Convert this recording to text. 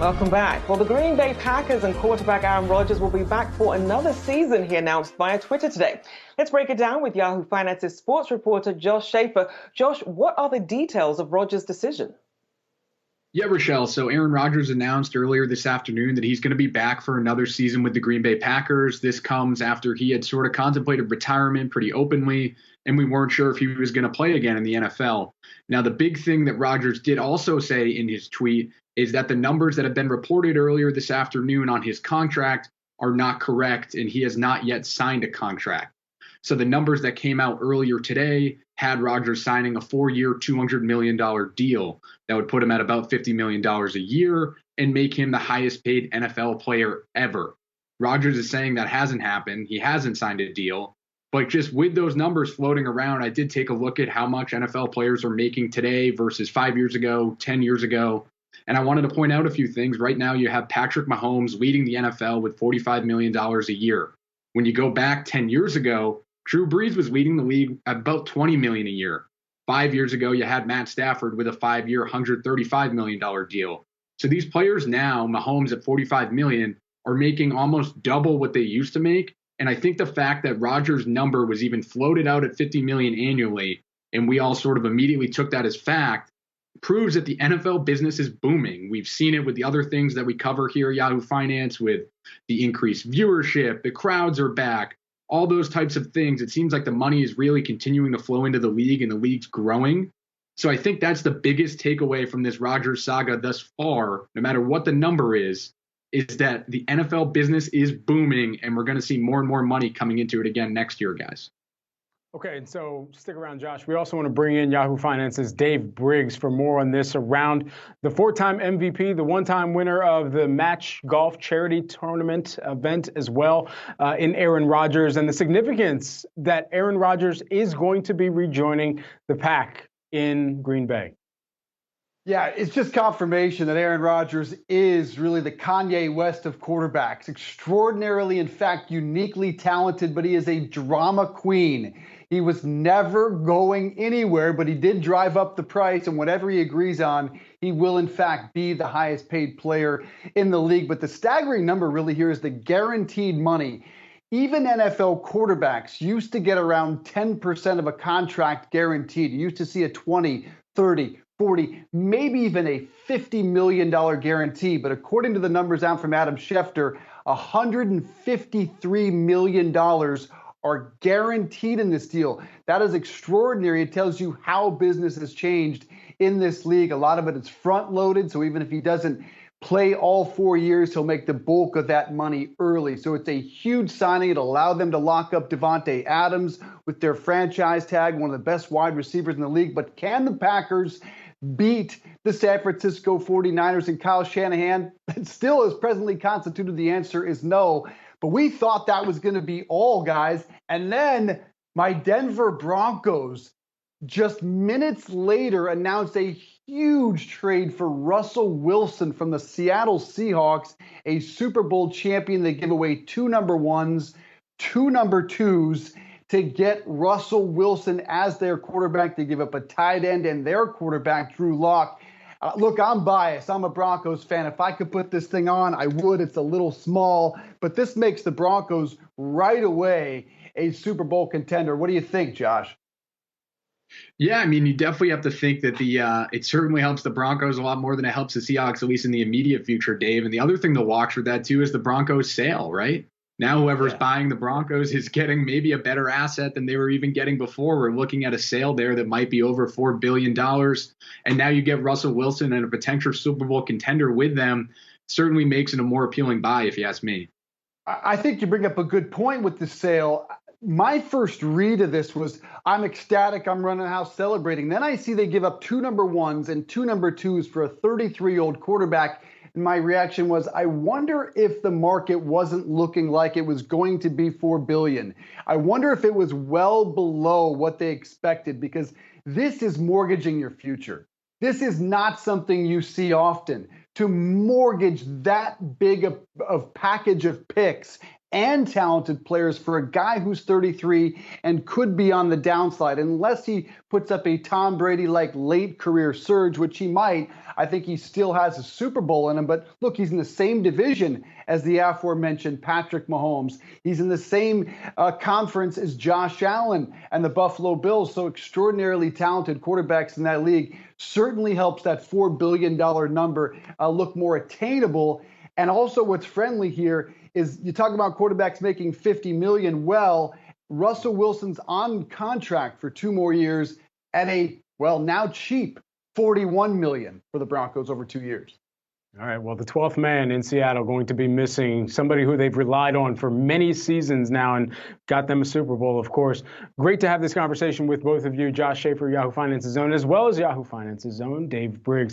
Welcome back. Well, the Green Bay Packers and quarterback Aaron Rodgers will be back for another season, he announced via Twitter today. Let's break it down with Yahoo Finance's sports reporter Josh Schafer. Josh, what are the details of Rodgers' decision? Yeah, Rochelle. So Aaron Rodgers announced earlier this afternoon that he's going to be back for another season with the Green Bay Packers. This comes after he had sort of contemplated retirement pretty openly, and we weren't sure if he was going to play again in the NFL. Now, the big thing that Rodgers did also say in his tweet is that the numbers that have been reported earlier this afternoon on his contract are not correct, and he has not yet signed a contract. So the numbers that came out earlier today had Rodgers signing a 4-year, $200 million deal that would put him at about $50 million a year and make him the highest paid NFL player ever. Rodgers is saying that hasn't happened. He hasn't signed a deal. But just with those numbers floating around, I did take a look at how much NFL players are making today versus 5 years ago, 10 years ago. And I wanted to point out a few things. Right now, you have Patrick Mahomes leading the NFL with $45 million a year. When you go back 10 years ago, Drew Brees was leading the league at about $20 million a year. 5 years ago, you had Matt Stafford with a 5-year, $135 million deal. So these players now, Mahomes at $45 million, are making almost double what they used to make. And I think the fact that Rodgers' number was even floated out at $50 million annually, and we all sort of immediately took that as fact, proves that the NFL business is booming. We've seen it with the other things that we cover here at Yahoo Finance, with the increased viewership, the crowds are back, all those types of things. It seems like the money is really continuing to flow into the league, and the league's growing. So I think that's the biggest takeaway from this Rodgers saga thus far, no matter what the number is that the NFL business is booming, and we're going to see more and more money coming into it again next year, guys. Okay, and so stick around, Josh. We also want to bring in Yahoo Finance's Dave Briggs for more on this around the 4-time MVP, the one-time winner of the Match Golf Charity Tournament event as well, in Aaron Rodgers, and the significance that Aaron Rodgers is going to be rejoining the pack in Green Bay. Yeah, it's just confirmation that Aaron Rodgers is really the Kanye West of quarterbacks. Extraordinarily, in fact, uniquely talented, but he is a drama queen. He was never going anywhere, but he did drive up the price, and whatever he agrees on, he will, in fact, be the highest paid player in the league. But the staggering number really here is the guaranteed money. Even NFL quarterbacks used to get around 10% of a contract guaranteed. You used to see a 20, 30, 40, maybe even a $50 million guarantee. But according to the numbers out from Adam Schefter, $153 million are guaranteed in this deal. That is extraordinary. It tells you how business has changed in this league. A lot of it is front-loaded, so even if he doesn't play all 4 years, he'll make the bulk of that money early. So it's a huge signing. It'll allow them to lock up Devontae Adams with their franchise tag, one of the best wide receivers in the league. But can the Packers beat the San Francisco 49ers and Kyle Shanahan? It still is presently constituted. The answer is no. But we thought that was going to be all, guys. And then my Denver Broncos just minutes later announced a huge trade for Russel Wilson from the Seattle Seahawks, a Super Bowl champion. They give away 2 number 1s, 2 number 2s to get Russell Wilson as their quarterback. They give up a tight end and their quarterback, Drew Lock. Look, I'm biased. I'm a Broncos fan. If I could put this thing on, I would. It's a little small, but this makes the Broncos right away a Super Bowl contender. What do you think, Josh? Yeah, I mean, you definitely have to think that it certainly helps the Broncos a lot more than it helps the Seahawks, at least in the immediate future, Dave. And the other thing to watch for that, too, is the Broncos sale, right? Now whoever's buying the Broncos is getting maybe a better asset than they were even getting before. We're looking at a sale there that might be over $4 billion. And now you get Russell Wilson and a potential Super Bowl contender with them. Certainly makes it a more appealing buy, if you ask me. I think you bring up a good point with the sale. My first read of this was, I'm ecstatic, I'm running the house celebrating. Then I see they give up 2 number 1s and 2 number 2s for a 33-year-old quarterback. And my reaction was, I wonder if the market wasn't looking like it was going to be $4 billion. I wonder if it was well below what they expected, because this is mortgaging your future. This is not something you see often. To mortgage that big of package of picks and talented players for a guy who's 33 and could be on the downside. Unless he puts up a Tom Brady-like late career surge, which he might, I think he still has a Super Bowl in him. But look, he's in the same division as the aforementioned Patrick Mahomes. He's in the same conference as Josh Allen and the Buffalo Bills. So extraordinarily talented quarterbacks in that league certainly helps that $4 billion number look more attainable. And also what's friendly here is you talk about quarterbacks making $50 million. Well, Russell Wilson's on contract for 2 more years at a, well, now cheap $41 million for the Broncos over 2 years. All right, well, the 12th man in Seattle going to be missing somebody who they've relied on for many seasons now and got them a Super Bowl, of course. Great to have this conversation with both of you, Josh Schafer, Yahoo Finance's own, as well as Yahoo Finance's own Dave Briggs.